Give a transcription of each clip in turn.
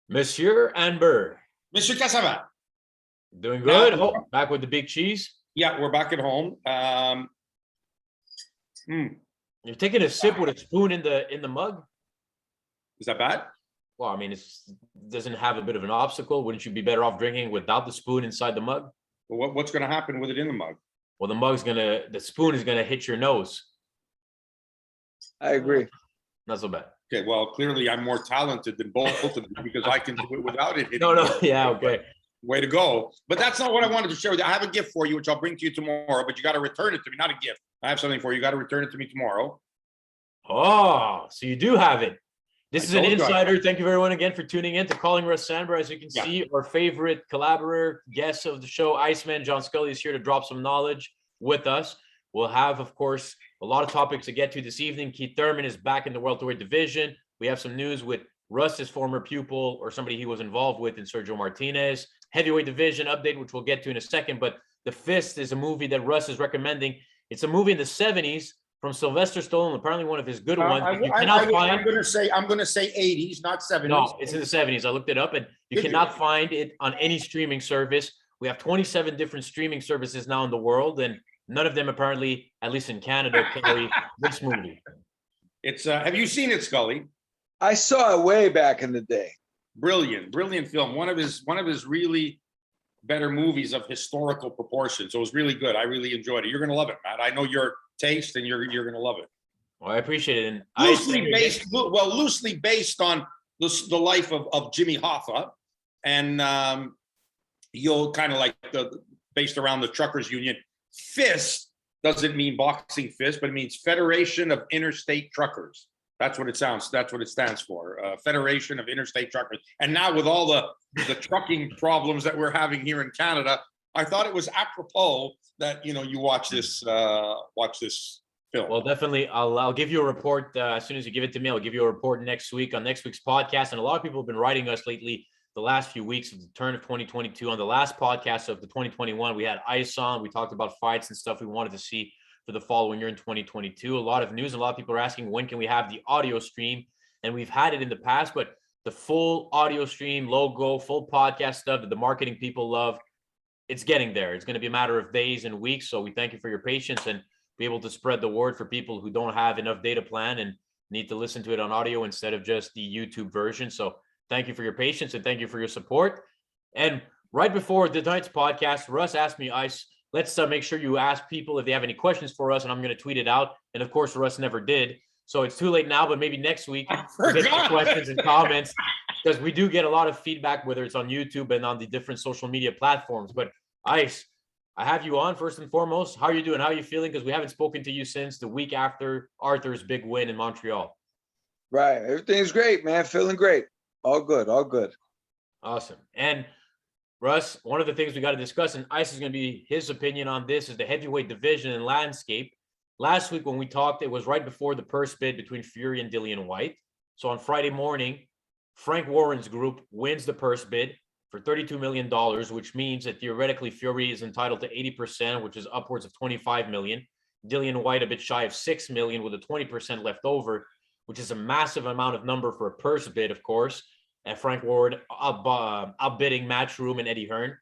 Monsieur Anber. Mr. Cassava. Doing good. Back with the big cheese. Yeah, we're back at home. You're taking a sip with a spoon in the mug. Is that bad? Well, I mean, it doesn't have a bit of an obstacle. Wouldn't you be better off drinking without the spoon inside the mug? Well, what's going to happen with it in the mug? Well, the spoon is gonna hit your nose. I agree. Not so bad. Okay, well, clearly I'm more talented than both of them because I can do it without it hitting. No, yeah, okay. Way to go. But that's not what I wanted to share with you. I have a gift for you, which I'll bring to you tomorrow, but you got to return it to me. Not a gift. I have something for you. You got to return it to me tomorrow. Oh, so you do have it. This is an insider. Thank you everyone again for tuning in to Calling Russ Anber. As you can see, our favorite collaborator, guest of the show, Iceman John Scully, is here to drop some knowledge with us. We'll have, of course, a lot of topics to get to this evening. Keith Thurman is back in the welterweight division. We have some news with Russ's former pupil or somebody he was involved with in Sergio Martinez. Heavyweight division update, which we'll get to in a second. But The Fist is a movie that Russ is recommending. It's a movie in the 70s from Sylvester Stallone, apparently one of his good ones. I'm going to say 80s, not 70s. No, it's in the 70s. I looked it up, and you cannot find it on any streaming service. We have 27 different streaming services now in the world, and none of them apparently, at least in Canada, carry this movie. It's have you seen it, Scully? I saw it way back in the day. Brilliant film. One of his really better movies of historical proportions. So it was really good. I really enjoyed it. You're going to love it, Matt. I know your taste, and you're going to love it. Well, I appreciate it. And loosely based on the life of Jimmy Hoffa, and you'll kind of like based around the truckers union. Fist doesn't mean boxing fist, but it means Federation of Interstate Truckers. That's what it sounds. That's what it stands for. Federation of Interstate Truckers. And now with all the trucking problems that we're having here in Canada, I thought it was apropos that you watch this film. Well, definitely, I'll give you a report as soon as you give it to me. I'll give you a report next week on next week's podcast. And a lot of people have been writing us lately the last few weeks of the turn of 2022. On the last podcast of the 2021, we had Ice on. We talked about fights and stuff we wanted to see for the following year in 2022. A lot of news. A lot of people are asking, when can we have the audio stream? And we've had it in the past, but the full audio stream, logo, full podcast stuff that the marketing people love, it's getting there. It's going to be a matter of days and weeks. So we thank you for your patience and be able to spread the word for people who don't have enough data plan and need to listen to it on audio instead of just the YouTube version. So thank you for your patience and thank you for your support. And right before tonight's podcast, Russ asked me, Ice, let's make sure you ask people if they have any questions for us, and I'm going to tweet it out. And of course, Russ never did. So it's too late now, but maybe next week we'll get some questions and comments, because we do get a lot of feedback, whether it's on YouTube and on the different social media platforms. But Ice, I have you on first and foremost. How are you doing? How are you feeling? Because we haven't spoken to you since the week after Arthur's big win in Montreal. Right. Everything's great, man. Feeling great. All good. All good. Awesome. And Russ, one of the things we got to discuss, and Ice is going to be his opinion on this, is the heavyweight division and landscape. Last week when we talked, it was right before the purse bid between Fury and Dillian Whyte. So on Friday morning, Frank Warren's group wins the purse bid for $32 million, which means that theoretically Fury is entitled to 80%, which is upwards of $25 million. Dillian Whyte a bit shy of $6 million with a 20% left over, which is a massive amount of number for a purse bid, of course. And Frank Warren outbidding Matchroom and Eddie Hearn.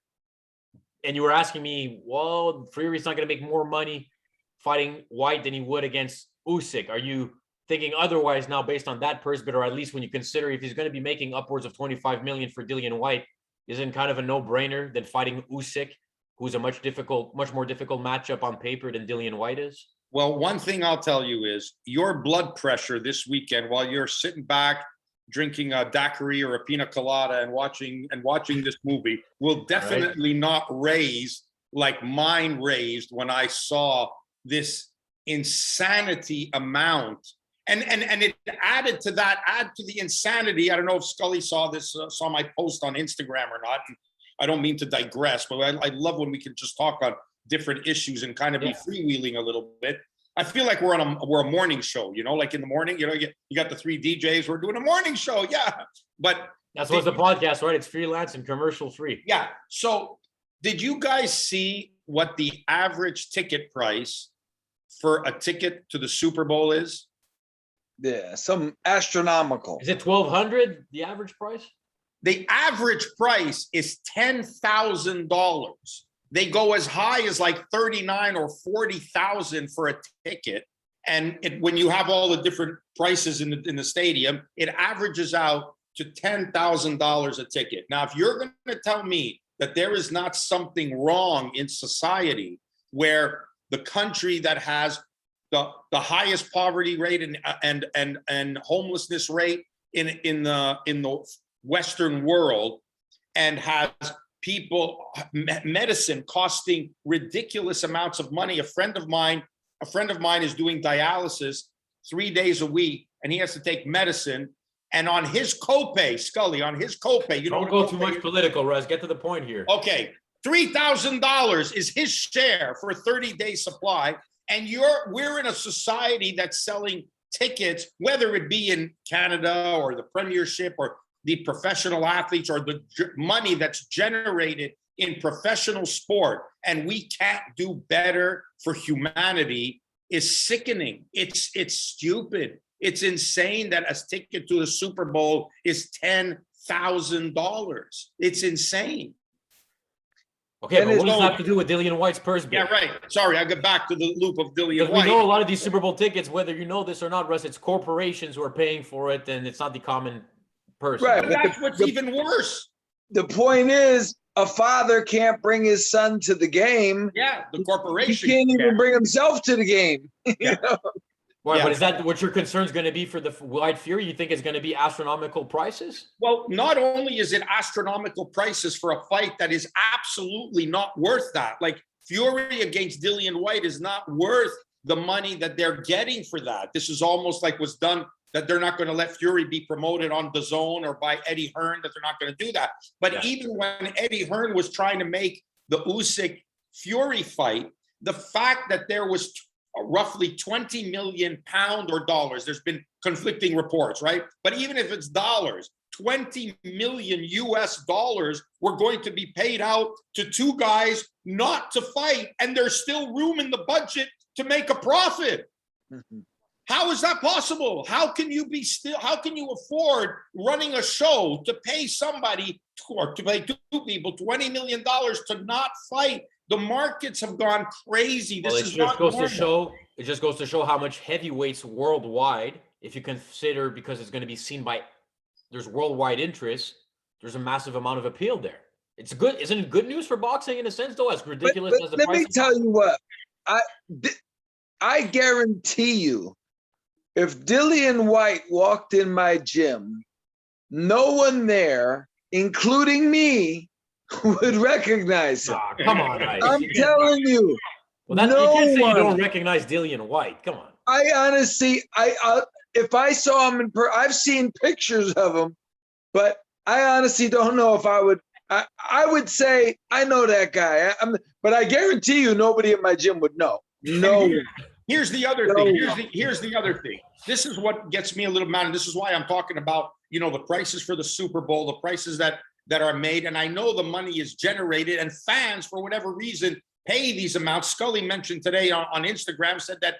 And you were asking me, well, Fury's not going to make more money fighting Whyte than he would against Usyk. Are you thinking otherwise now based on that purse bid, or at least when you consider if he's going to be making upwards of $25 million for Dillian Whyte, isn't kind of a no-brainer than fighting Usyk, who's a much more difficult matchup on paper than Dillian Whyte is? Well, one thing I'll tell you is your blood pressure this weekend while you're sitting back drinking a daiquiri or a pina colada and watching this movie will definitely not raise like mine raised when I saw this insanity amount. And it add to the insanity. I don't know if Scully saw my post on Instagram or not. And I don't mean to digress, but I love when we can just talk on different issues and kind of be freewheeling a little bit. I feel like we're a morning show, like in the morning, you got the three DJs, we're doing a morning show. Yeah. But that's what's the podcast, right? It's freelance and commercial free. Yeah. So did you guys see what the average ticket price for a ticket to the Super Bowl is? Yeah, some astronomical. Is it $1,200, the average price? The average price is $10,000. They go as high as like 39 or 40,000 for a ticket. And when you have all the different prices in the stadium, it averages out to $10,000 a ticket. Now, if you're going to tell me that there is not something wrong in society where the country that has the highest poverty rate and homelessness rate in the Western world and has medicine costing ridiculous amounts of money. A friend of mine is doing dialysis 3 days a week, and he has to take medicine. And on his copay, Scully, you don't go too much political, Russ. Get to the point here. Okay, $3,000 is his share for a 30-day supply, and we're in a society that's selling tickets, whether it be in Canada or the Premiership or the professional athletes or the money that's generated in professional sport, and we can't do better for humanity, is sickening. It's stupid. It's insane that a ticket to the Super Bowl is $10,000. It's insane. Okay, but what does that have to do with Dillian Whyte's purse bid? Yeah, right. Sorry, I got back to the loop of Dillian Whyte. We know a lot of these Super Bowl tickets, whether you know this or not, Russ, it's corporations who are paying for it, and it's not the common person. Right. But that's what's even worse. The point is, a father can't bring his son to the game. Yeah, the corporation. He can't even bring himself to the game. Yeah. You know? Why, but is that what your concern is going to be for the Whyte Fury? You think it's going to be astronomical prices? Well, not only is it astronomical prices for a fight that is absolutely not worth that. Like Fury against Dillian Whyte is not worth the money that they're getting for that. This is almost like was done, that they're not going to let Fury be promoted on DAZN or by Eddie Hearn, that they're not going to do that. But even when Eddie Hearn was trying to make the Usyk Fury fight, the fact that there was roughly 20 million pounds or dollars. There's been conflicting reports, right? But even if it's dollars, 20 million US dollars were going to be paid out to two guys not to fight. And there's still room in the budget to make a profit. Mhm. How is that possible? How can you afford running a show to pay somebody or to pay two people $20 million to not fight? The markets have gone crazy. This is not normal. It just goes to show how much heavyweights worldwide, if you consider, because it's going to be seen by, there's worldwide interest, there's a massive amount of appeal there. It's good. Isn't it good news for boxing in a sense, though, as ridiculous as the price? Let me tell you what, I guarantee you, if Dillian Whyte walked in my gym, no one there, including me, would recognize him. Come on, Ice. I'm telling you. Well, you can't say you don't recognize Dillian Whyte. Come on. I honestly, if I saw him I've seen pictures of him, but I honestly don't know if I would. I would say I know that guy, but I guarantee you, nobody in my gym would know. No. Here's the other thing. Here's the other thing. This is what gets me a little mad, and this is why I'm talking about, the prices for the Super Bowl, the prices that are made. And I know the money is generated, and fans, for whatever reason, pay these amounts. Scully mentioned today on Instagram, said that,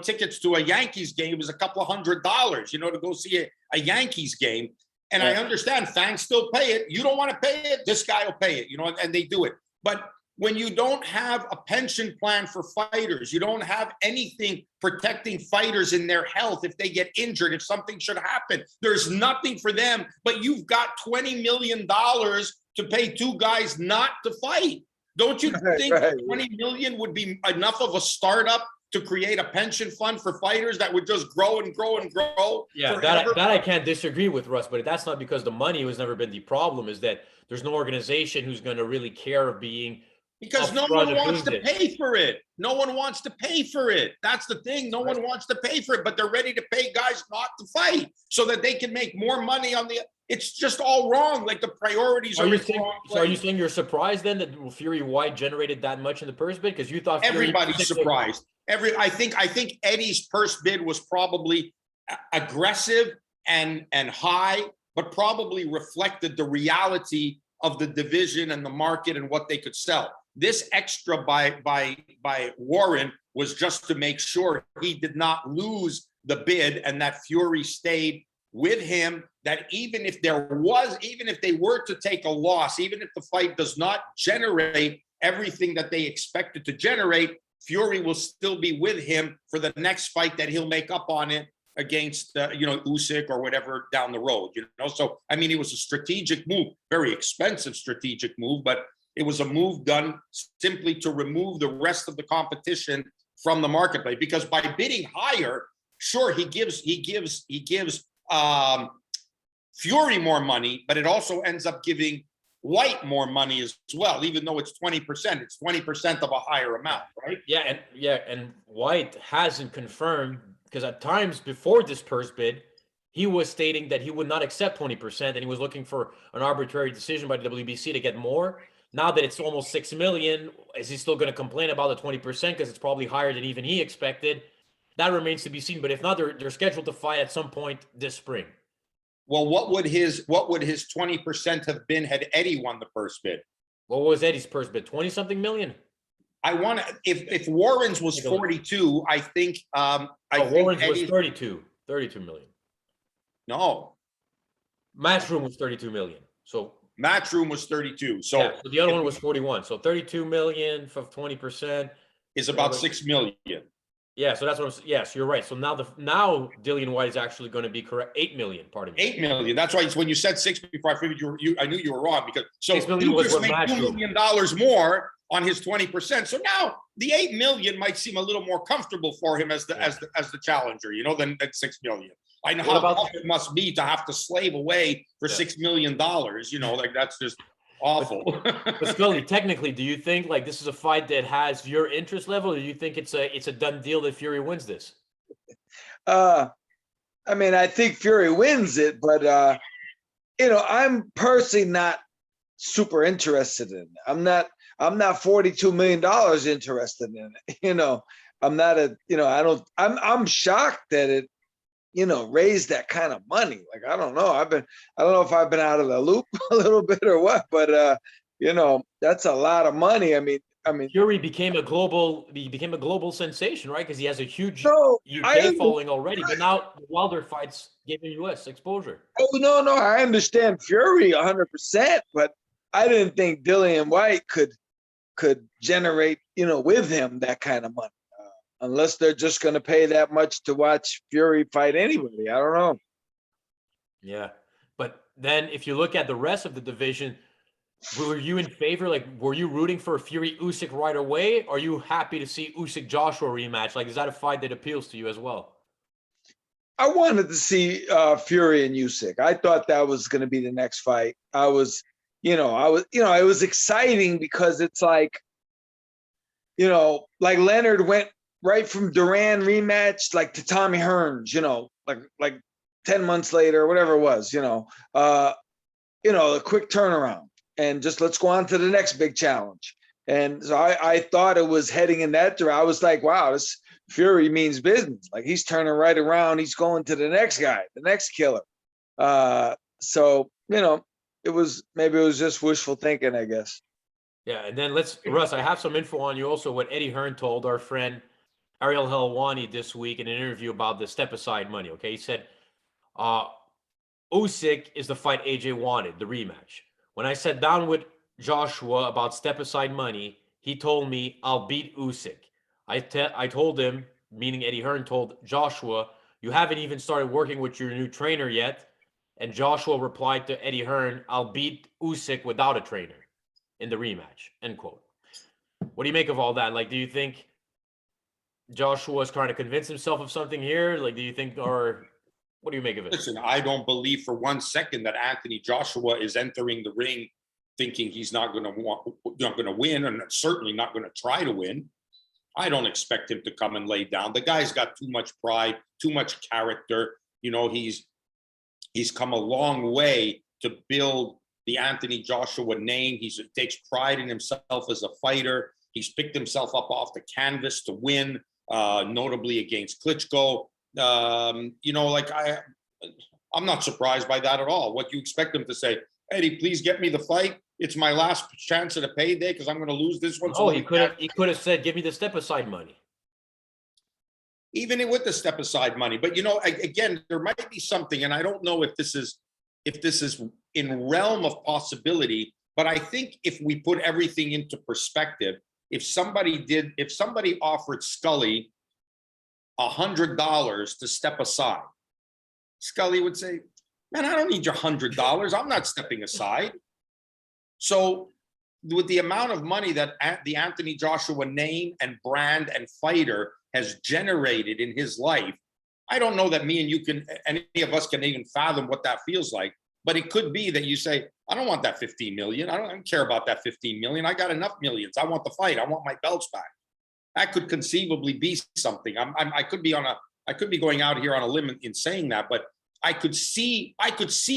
tickets to a Yankees game was a couple of $100, to go see a Yankees game. And I understand fans still pay it. You don't want to pay it, this guy will pay it, and they do it. But when you don't have a pension plan for fighters, you don't have anything protecting fighters in their health if they get injured, if something should happen, there's nothing for them, but you've got $20 million to pay two guys not to fight. Don't you think 20 million would be enough of a startup to create a pension fund for fighters that would just grow and grow and grow? Yeah, that I can't disagree with, Russ, but that's not because the money has never been the problem, is that there's no organization who's going to really care of being. Because no one wants to pay for it. No one wants to pay for it. That's the thing. No one wants to pay for it, but they're ready to pay guys not to fight so that they can make more money on the. It's just all wrong. Like the priorities are wrong. So are you saying you're surprised then that Fury-Whyte generated that much in the purse bid? Because you thought everybody's surprised. I think Eddie's purse bid was probably aggressive and high, but probably reflected the reality of the division and the market and what they could sell. This extra by Warren was just to make sure he did not lose the bid and that Fury stayed with him that even if they were to take a loss, even if the fight does not generate everything that they expected to generate, Fury will still be with him for the next fight that he'll make up on it against, Usyk or whatever down the road, So, I mean, it was a strategic move, very expensive strategic move, but it was a move done simply to remove the rest of the competition from the marketplace. Because by bidding higher, sure, he gives Fury more money, but it also ends up giving Whyte more money as well, even though it's 20%. It's 20% of a higher amount, right? And Whyte hasn't confirmed, because at times before this purse bid, he was stating that he would not accept 20%, and he was looking for an arbitrary decision by the WBC to get more. Now that it's almost $6 million, is he still going to complain about the 20% because it's probably higher than even he expected? That remains to be seen. But if not, they're scheduled to fight at some point this spring. Well, what would his 20% have been had Eddie won the purse bid? What was Eddie's purse bid? 20-something million? If Warren's was 42, I think Warren's was 32 million. No. Matchroom was 32 million. So Matchroom was 32. So the other one was 41. So 32 million for 20% is about 6 million. Yeah, so that's what I'm. Yes, you're right. So now Dillian Whyte is actually going to be correct. 8 million. Pardon me. 8 million. That's why when you said 6 before, I figured I knew you were wrong, because $6 million you just made $2 million more on his 20%. So now the 8 million might seem a little more comfortable for him as the challenger, than 6 million. I know how tough it must be to have to slave away for $6 million. That's just awful. But Scully, technically, do you think this is a fight that has your interest level, or do you think it's a done deal that Fury wins this? I mean, I think Fury wins it, but I'm personally not super interested in it. I'm not $42 million interested in it. I'm not I'm shocked that it raised that kind of money. I don't know. I don't know if I've been out of the loop a little bit or what, but that's a lot of money. I mean, Fury became a global sensation, right? Because he has a huge UK following already, but now the Wilder fights gave him US exposure. Oh no, I understand Fury 100%, but I didn't think Dillian Whyte could generate, with him that kind of money. Unless they're just going to pay that much to watch Fury fight anybody. I don't know. Yeah. But then if you look at the rest of the division, were you in favor? Were you rooting for Fury Usyk right away? Or are you happy to see Usyk Joshua rematch? Is that a fight that appeals to you as well? I wanted to see Fury and Usyk. I thought that was going to be the next fight. It was exciting because it's Leonard went right from Duran rematch, to Tommy Hearns, 10 months later, whatever it was, a quick turnaround, and just let's go on to the next big challenge. And so I thought it was heading in that direction. I was like, wow, this Fury means business. He's turning right around. He's going to the next guy, the next killer. So, it was just wishful thinking, I guess. Yeah. And then Russ, I have some info on you also, what Eddie Hearn told our friend Ariel Helwani this week in an interview about the step aside money. Okay. He said, Usyk is the fight AJ wanted, the rematch. When I sat down with Joshua about step aside money, he told me I'll beat Usyk. I told him, meaning Eddie Hearn told Joshua, you haven't even started working with your new trainer yet. And Joshua replied to Eddie Hearn, I'll beat Usyk without a trainer in the rematch, end quote. What do you make of all that? Do you think Joshua's trying to convince himself of something here? Do you think, or what do you make of it? Listen, I don't believe for 1 second that Anthony Joshua is entering the ring thinking he's not going to win, and certainly not going to try to win. I don't expect him to come and lay down. The guy's got too much pride, too much character. He's come a long way to build the Anthony Joshua name. He takes pride in himself as a fighter. He's picked himself up off the canvas to win, notably against Klitschko. I'm not surprised by that at all. What you expect him to say, Eddie, please get me the fight. It's my last chance at a payday because I'm going to lose this one. Oh, he could have said, give me the step aside money. even with the step aside money. But again, there might be something, and I don't know if this is in realm of possibility. But I think if we put everything into perspective, if somebody offered Scully $100 to step aside, Scully would say, "Man, I don't need your $100. I'm not stepping aside." So with the amount of money that the Anthony Joshua name and brand and fighter has generated in his life, I don't know that me and you any of us can even fathom what that feels like. But it could be that you say, "I don't want that 15 million. I don't care about that 15 million. I got enough millions. I want the fight. I want my belts back." That could conceivably be something. I could be going out here on a limb in saying that, but I could see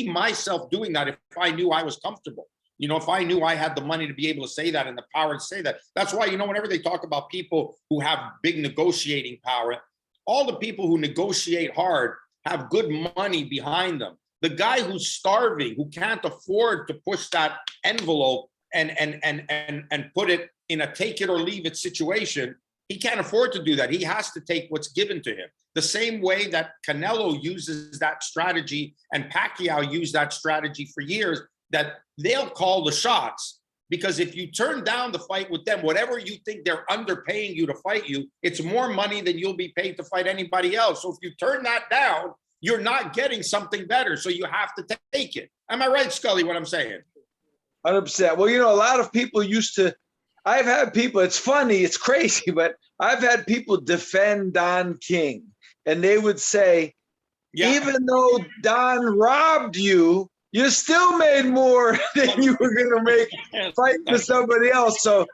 myself doing that if I knew I was comfortable. If I knew I had the money to be able to say that and the power to say that. That's why, whenever they talk about people who have big negotiating power, all the people who negotiate hard have good money behind them. The guy who's starving, who can't afford to push that envelope and put it in a take it or leave it situation, he can't afford to do that. He has to take what's given to him. The same way that Canelo uses that strategy and Pacquiao used that strategy for years, that they'll call the shots. Because if you turn down the fight with them, whatever you think they're underpaying you to fight you, it's more money than you'll be paid to fight anybody else. So if you turn that down, you're not getting something better. So you have to take it. Am I right, Scully, what I'm saying? 100%. Well, a lot of people I've had people, it's funny, it's crazy, but I've had people defend Don King. And they would say, even though Don robbed you, you still made more than you were going to make fighting for somebody else. So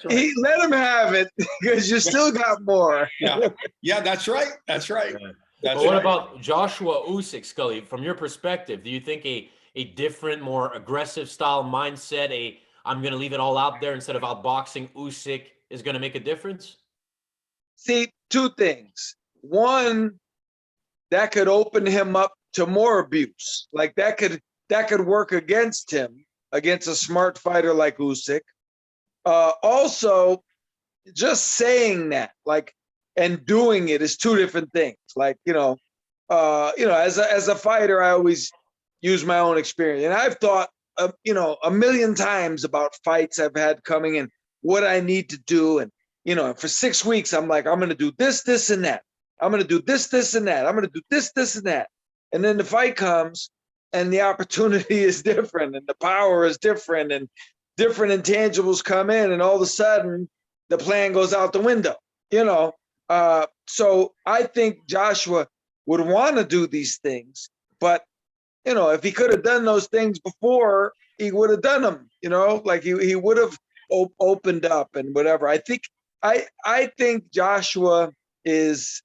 he let him have it because you still got more. Yeah, that's right. That's right. But what about Joshua Usyk, Scully? From your perspective, do you think a different, more aggressive style mindset, I'm going to leave it all out there instead of outboxing Usyk is going to make a difference? See, two things. One, that could open him up to more abuse. Like that could work against him, against a smart fighter like Usyk. Also, just saying that, and doing it is two different things. As a fighter, I always use my own experience, and I've thought, a million times about fights I've had coming in, what I need to do, and for 6 weeks, I'm like, I'm going to do this, this, and that. I'm going to do this, this, and that. I'm going to do this, this, and that. And then the fight comes, and the opportunity is different, and the power is different, and different intangibles come in, and all of a sudden, the plan goes out the window. So I think Joshua would want to do these things, but if he could have done those things before, he would have done them. He would have opened up and whatever. I think Joshua is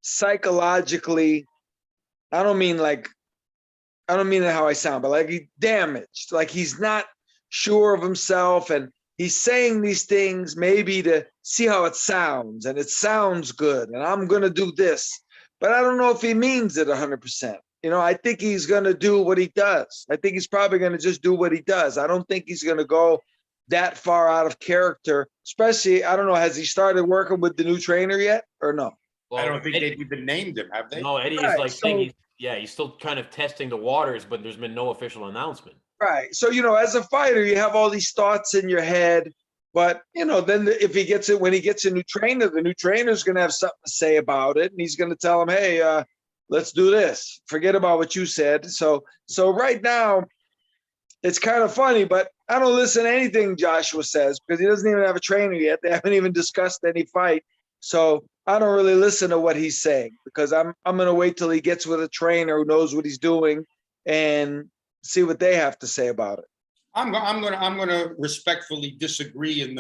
psychologically, I don't mean it how I sound, but he's damaged. He's not sure of himself, and he's saying these things maybe to see how it sounds, and it sounds good, and I'm going to do this. But I don't know if he means it 100%. I think he's going to do what he does. I think he's probably going to just do what he does. I don't think he's going to go that far out of character, especially, I don't know, has he started working with the new trainer yet or no? Well, I don't think they've even named him, have they? No, Eddie is saying he's still kind of testing the waters, but there's been no official announcement. Right. So, as a fighter, you have all these thoughts in your head, but, then if he gets it, when he gets a new trainer, the new trainer's going to have something to say about it. And he's going to tell him, hey, let's do this. Forget about what you said. So right now, it's kind of funny, but I don't listen to anything Joshua says because he doesn't even have a trainer yet. They haven't even discussed any fight. So I don't really listen to what he's saying because I'm going to wait till he gets with a trainer who knows what he's doing and see what they have to say about it. I'm going to respectfully disagree in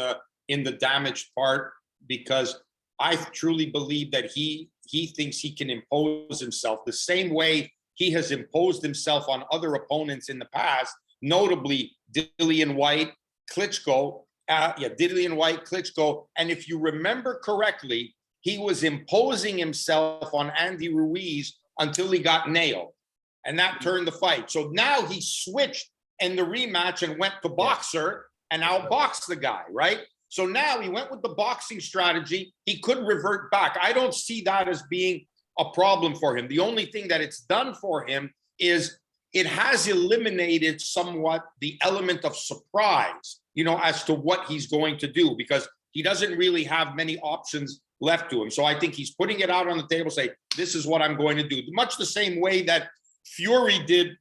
the damaged part because I truly believe that he thinks he can impose himself the same way he has imposed himself on other opponents in the past, notably Dillian Whyte, Klitschko. Dillian Whyte, Klitschko. And if you remember correctly, he was imposing himself on Andy Ruiz until he got nailed. And that turned the fight. So now he switched in the rematch and went to boxer and outboxed the guy, right? So now he went with the boxing strategy. He could revert back. I don't see that as being a problem for him. The only thing that it's done for him is it has eliminated somewhat the element of surprise, as to what he's going to do, because he doesn't really have many options left to him. So I think he's putting it out on the table, say, this is what I'm going to do. Much the same way that Fury did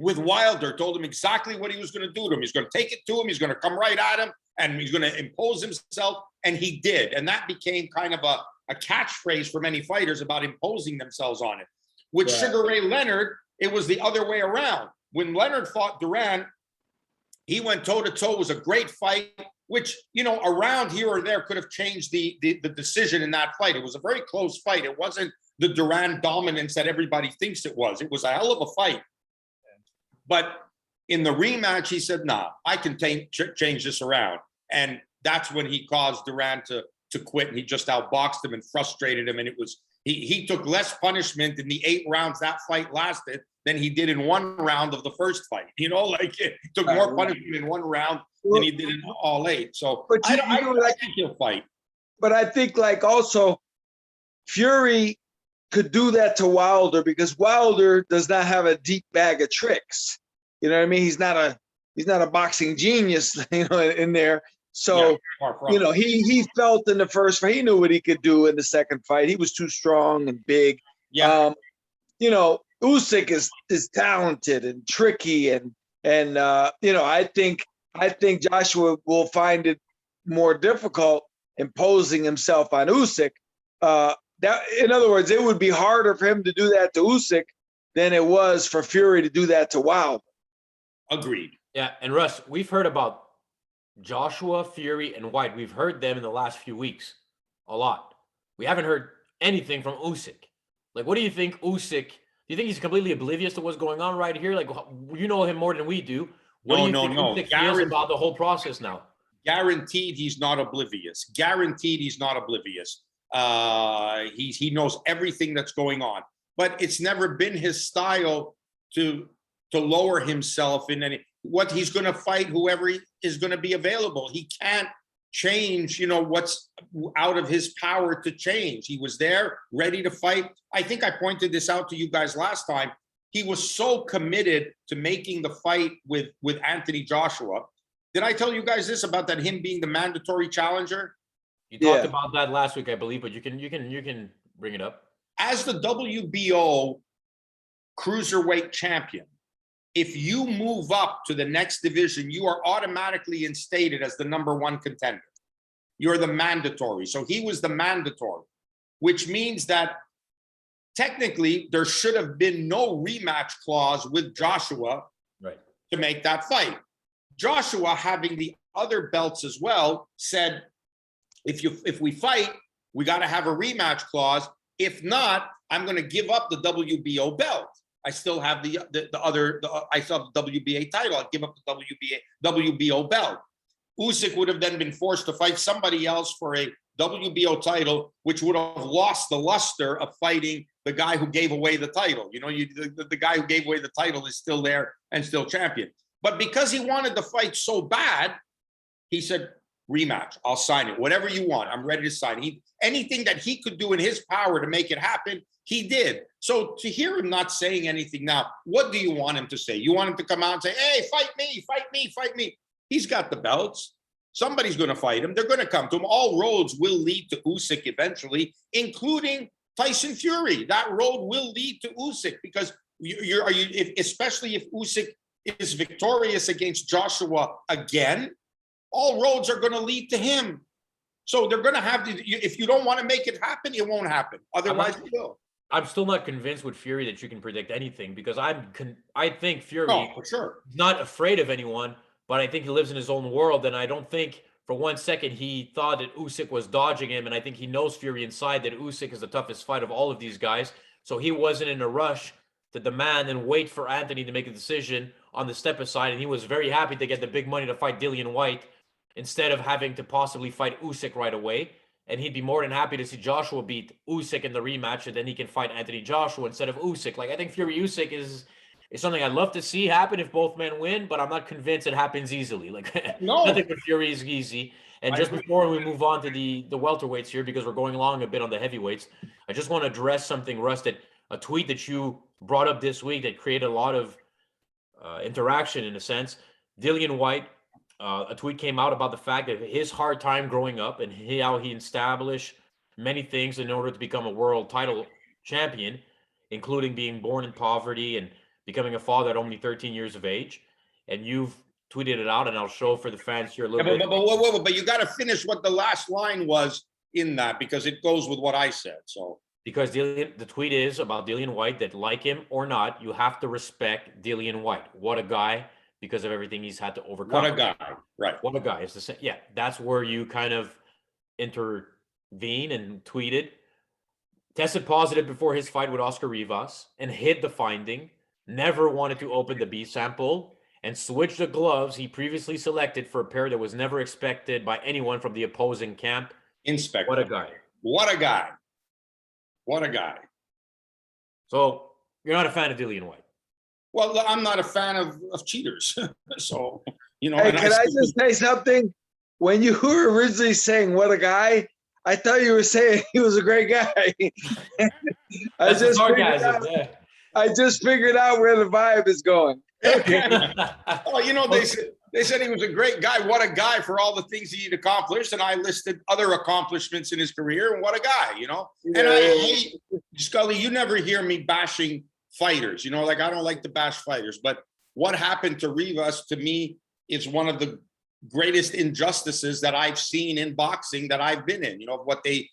with Wilder, told him exactly what he was going to do to him. He's going to take it to him. He's going to come right at him, and he's going to impose himself. And he did. And that became kind of a catchphrase for many fighters about imposing themselves on it. With Sugar Ray Leonard, it was the other way around. When Leonard fought Duran, he went toe-to-toe. It was a great fight, which, around here or there could have changed the decision in that fight. It was a very close fight. It wasn't the Duran dominance that everybody thinks it was. It was a hell of a fight. But in the rematch, he said, nah, I can change this around. And that's when he caused Duran to quit, and he just outboxed him and frustrated him. And it was, he took less punishment in the 8 rounds that fight lasted than he did in 1 round of the first fight. He took more punishment in 1 round than he did in all 8. So I think he'll fight. But I think also Fury could do that to Wilder, because Wilder does not have a deep bag of tricks. You know what I mean? He's not a boxing genius, in there. So, he felt in the first fight, he knew what he could do in the second fight. He was too strong and big. Yeah. Usyk is talented and tricky, and I think Joshua will find it more difficult imposing himself on Usyk. In other words, it would be harder for him to do that to Usyk than it was for Fury to do that to Wilder. Agreed. Yeah, and Russ, we've heard about Joshua, Fury, and Whyte. We've heard them in the last few weeks a lot. We haven't heard anything from Usyk. What do you think, Usyk? Do you think he's completely oblivious to what's going on right here? You know him more than we do. What do you think Usyk feels about the whole process now? Guaranteed he's not oblivious. Guaranteed he's not oblivious. He knows everything that's going on. But it's never been his style to lower himself in any. What he's going to fight, whoever is going to be available. He can't change, what's out of his power to change. He was there, ready to fight. I think I pointed this out to you guys last time. He was so committed to making the fight with Anthony Joshua. Did I tell you guys this about that, him being the mandatory challenger? You talked about that last week, I believe, but you can bring it up. As the WBO cruiserweight champion, if you move up to the next division, you are automatically instated as the #1 contender. You're the mandatory. So he was the mandatory, which means that technically there should have been no rematch clause with Joshua to make that fight. Joshua, having the other belts as well, said, if we fight, we got to have a rematch clause. If not, I'm going to give up the WBO belt. I still have the WBA title. I'll give up the WBO belt. Usyk would have then been forced to fight somebody else for a WBO title, which would have lost the luster of fighting the guy who gave away the title. The guy who gave away the title is still there and still champion. But because he wanted the fight so bad, he said, rematch, I'll sign it. Whatever you want, I'm ready to sign. Anything that he could do in his power to make it happen, he did. So to hear him not saying anything now, what do you want him to say? You want him to come out and say, hey, fight me, fight me, fight me. He's got the belts. Somebody's going to fight him. They're going to come to him. All roads will lead to Usyk eventually, including Tyson Fury. That road will lead to Usyk, because especially if Usyk is victorious against Joshua again, all roads are going to lead to him. So they're going to have to, if you don't want to make it happen, it won't happen. Otherwise, it will. I'm still not convinced with Fury that you can predict anything, because I think Fury for sure is not afraid of anyone, but I think he lives in his own world. And I don't think for 1 second he thought that Usyk was dodging him. And I think he knows Fury inside that Usyk is the toughest fight of all of these guys. So he wasn't in a rush to demand and wait for Anthony to make a decision on the step aside. And he was very happy to get the big money to fight Dillian Whyte instead of having to possibly fight Usyk right away. And he'd be more than happy to see Joshua beat Usyk in the rematch, and then he can fight Anthony Joshua instead of Usyk. I think Fury Usyk is It's something I'd love to see happen if both men win, but I'm not convinced it happens easily. Like No. nothing with Fury is easy. And just before we move on to the welterweights here, because we're going along a bit on the heavyweights, I just want to address something, Russ, that a tweet that you brought up this week that created a lot of interaction in a sense. Dillian Whyte, a tweet came out about the fact that his hard time growing up and how he established many things in order to become a world title champion, including being born in poverty and becoming a father at only 13 years of age. And you've tweeted it out, and I'll show for the fans here a little bit. But you got to finish what the last line was in that, because it goes with what I said. So because the tweet is about Dillian Whyte, that like him or not, you have to respect Dillian Whyte. What a guy, because of everything he's had to overcome. What a guy, right? What a guy. It's the same. Yeah, that's where you kind of intervene and tweeted. Tested positive before his fight with Oscar Rivas and hid the finding. Never wanted to open the B sample and switched the gloves he previously selected for a pair that was never expected by anyone from the opposing camp. Inspector. What a guy. What a guy. What a guy. So you're not a fan of Dillian Whyte? Well, I'm not a fan of cheaters. So, you know. Hey, can I just say something? When you were originally saying what a guy, I thought you were saying he was a great guy. I just figured out where the vibe is going. Okay. Oh, you know, they said he was a great guy. What a guy for all the things he'd accomplished. And I listed other accomplishments in his career. And what a guy, you know. Yeah. And I hate, Scully, you never hear me bashing fighters. You know, like I don't like to bash fighters. But what happened to Rivas, to me, is one of the greatest injustices that I've seen in boxing that I've been in. You know, what they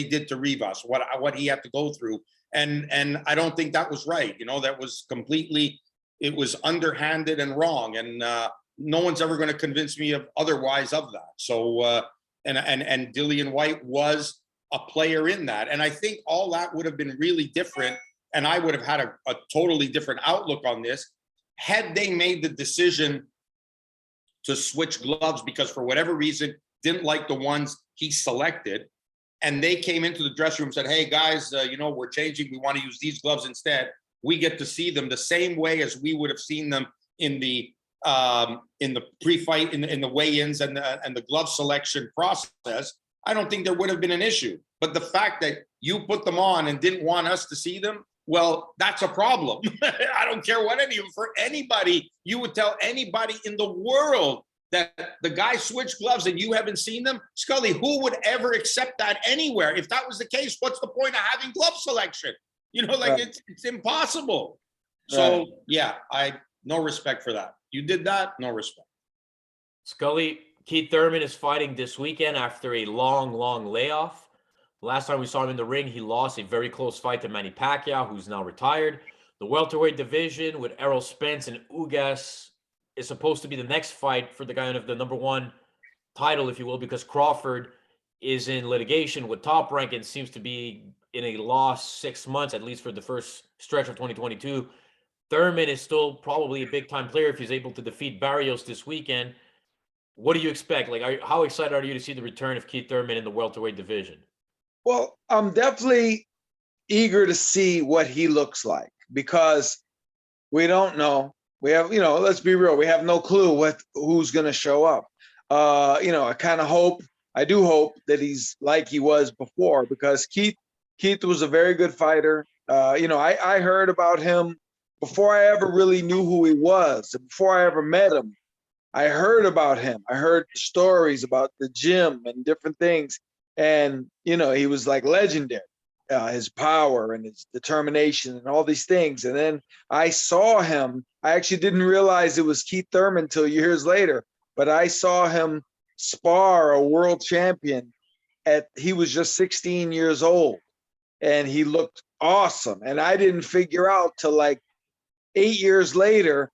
did to Rivas, what he had to go through. And I don't think that was right. You know, that was completely, it was underhanded and wrong. And no one's ever going to convince me of otherwise of that. So, and Dillian Whyte was a player in that. And I think all that would have been really different. And I would have had a totally different outlook on this had they made the decision to switch gloves because for whatever reason, didn't like the ones he selected. And they came into the dressing room and said, hey guys, you know, we're changing. We want to use these gloves instead. We get to see them the same way as we would have seen them in the pre-fight, in the weigh-ins and the glove selection process. I don't think there would have been an issue. But the fact that you put them on and didn't want us to see them, well, that's a problem. I don't care what for anybody, you would tell anybody in the world that the guy switched gloves and you haven't seen them. Scully, who would ever accept that anywhere? If that was the case, what's the point of having glove selection? You know, like right. It's impossible. So right. Yeah, no respect for that. You did that, no respect. Scully, Keith Thurman is fighting this weekend after a long layoff. Last time we saw him in the ring, he lost a very close fight to Manny Pacquiao, who's now retired. The welterweight division with Errol Spence and Ugas is supposed to be the next fight for the guy of the #1 title, if you will, because Crawford is in litigation with Top Rank and seems to be in a lost 6 months, at least for the first stretch of 2022. Thurman is still probably a big-time player if he's able to defeat Barrios this weekend. What do you expect? Like, how excited are you to see the return of Keith Thurman in the welterweight division? Well, I'm definitely eager to see what he looks like because we don't know. We have, you know, let's be real. We have no clue who's going to show up. You know, I do hope that he's like he was before because Keith was a very good fighter. You know, I heard about him before I ever really knew who he was. Before I ever met him, I heard about him. I heard stories about the gym and different things. And, you know, he was like legendary, his power and his determination and all these things. And then I saw him. I actually didn't realize it was Keith Thurman until years later, but I saw him spar a world champion he was just 16 years old and he looked awesome. And I didn't figure out till like 8 years later,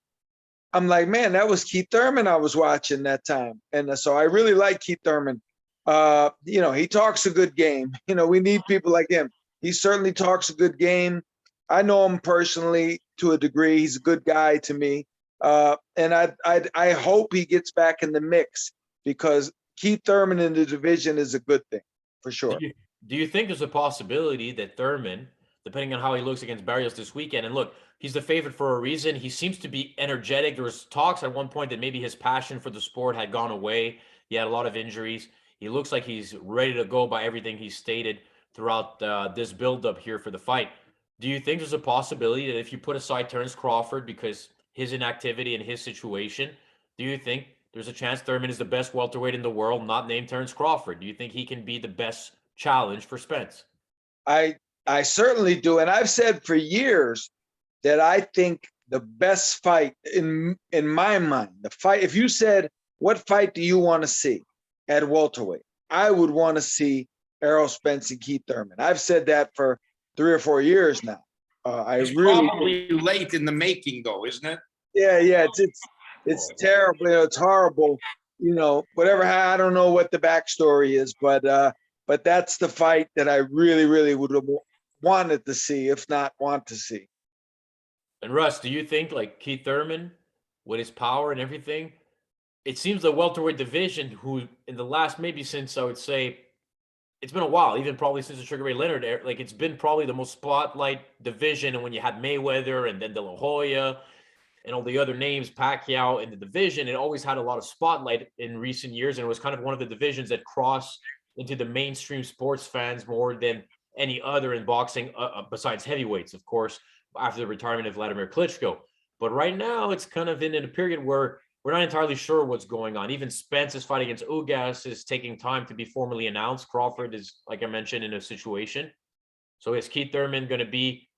I'm like, man, that was Keith Thurman I was watching that time. And so I really like Keith Thurman. You know, he talks a good game. You know, we need people like him. He certainly talks a good game. I know him personally to a degree. He's a good guy to me. And I hope he gets back in the mix because Keith Thurman in the division is a good thing for sure. Do you think there's a possibility that Thurman, depending on how he looks against Barrios this weekend, and look, he's the favorite for a reason. He seems to be energetic. There was talks at one point that maybe his passion for the sport had gone away. He had a lot of injuries. He looks like he's ready to go by everything he's stated throughout this buildup here for the fight. Do you think there's a possibility that if you put aside Terence Crawford because his inactivity and his situation, do you think there's a chance Thurman is the best welterweight in the world, not named Terence Crawford? Do you think he can be the best challenge for Spence? I certainly do, and I've said for years that I think the best fight in my mind, the fight. If you said, "What fight do you want to see at welterweight?" I would want to see Errol Spence and Keith Thurman. I've said that for 3 or 4 years now. It's probably late in the making, though, isn't it? Yeah. It's terrible. It's horrible. Whatever. I don't know what the backstory is, but that's the fight that I really, really would have wanted to see, if not want to see. And Russ, do you think like Keith Thurman, with his power and everything, it seems the welterweight division, who in the last maybe since I would say it's been a while, even probably since the Sugar Ray Leonard era, like it's been probably the most spotlight division. And when you had Mayweather and then De La Hoya and all the other names, Pacquiao in the division, it always had a lot of spotlight in recent years. And it was kind of one of the divisions that crossed into the mainstream sports fans more than any other in boxing, besides heavyweights, of course, after the retirement of Vladimir Klitschko. But right now, it's kind of in a period where we're not entirely sure what's going on. Even Spence's fight against Ugas is taking time to be formally announced. Crawford is, like I mentioned, in a situation. So is Keith Thurman going to be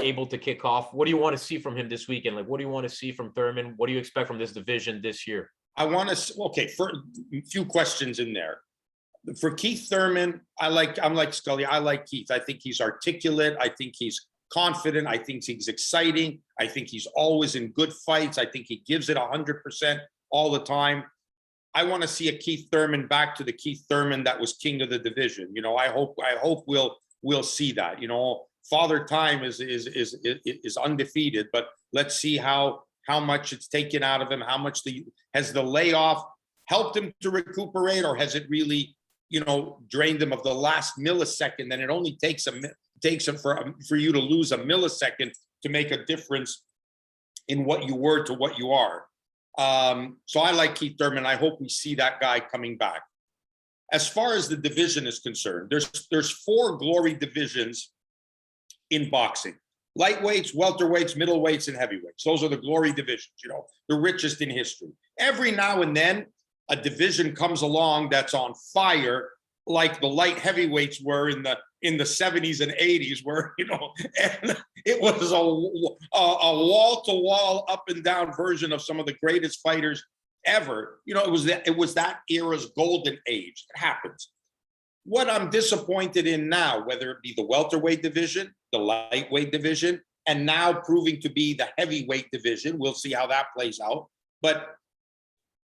able to kick off? What do you want to see from him this weekend? Like, what do you want to see from Thurman? What do you expect from this division this year? I want to, okay, for a few questions in there. For Keith Thurman, I'm like Scully. I like Keith. I think he's articulate. I think he's confident. I think he's exciting. I think he's always in good fights. I think he gives it 100% all the time. I want to see a Keith Thurman back to the Keith Thurman that was king of the division. I hope we'll see that. Father Time is undefeated, but let's see how much it's taken out of him. How much has the layoff helped him to recuperate, or has it really drained him of the last millisecond? And it only takes for you to lose a millisecond to make a difference in what you were to what you are. So I like Keith Thurman. I hope we see that guy coming back. As far as the division is concerned, there's 4 glory divisions in boxing: lightweights, welterweights, middleweights, and heavyweights. Those are the glory divisions, the richest in history. Every now and then, a division comes along that's on fire, like the light heavyweights were in the 70s and 80s, where and it was a wall-to-wall, up and down version of some of the greatest fighters ever. It was that era's golden age. It happens. What I'm disappointed in now, whether it be the welterweight division, the lightweight division, and now proving to be the heavyweight division, we'll see how that plays out. But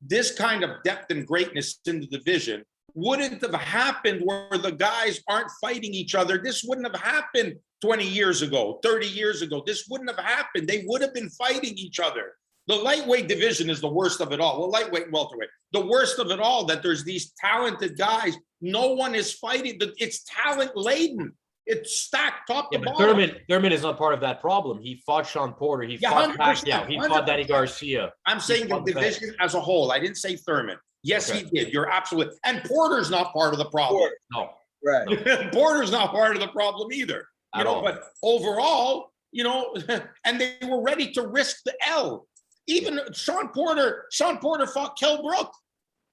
this kind of depth and greatness in the division wouldn't have happened where the guys aren't fighting each other. This wouldn't have happened 20 years ago, 30 years ago. This wouldn't have happened. They would have been fighting each other. The lightweight division is the worst of it all. Well, lightweight and welterweight. The worst of it all, that there's these talented guys. No one is fighting. It's talent-laden. It's stacked top to bottom. Thurman is not part of that problem. He fought Sean Porter. He fought Pacquiao. He fought Danny Garcia. I'm saying the division as a whole. I didn't say Thurman. Yes, okay. He did. You're absolutely. And Porter's not part of the problem. No. Right. Porter's not part of the problem either. But overall, and they were ready to risk the L. Even Sean Porter fought Kell Brook.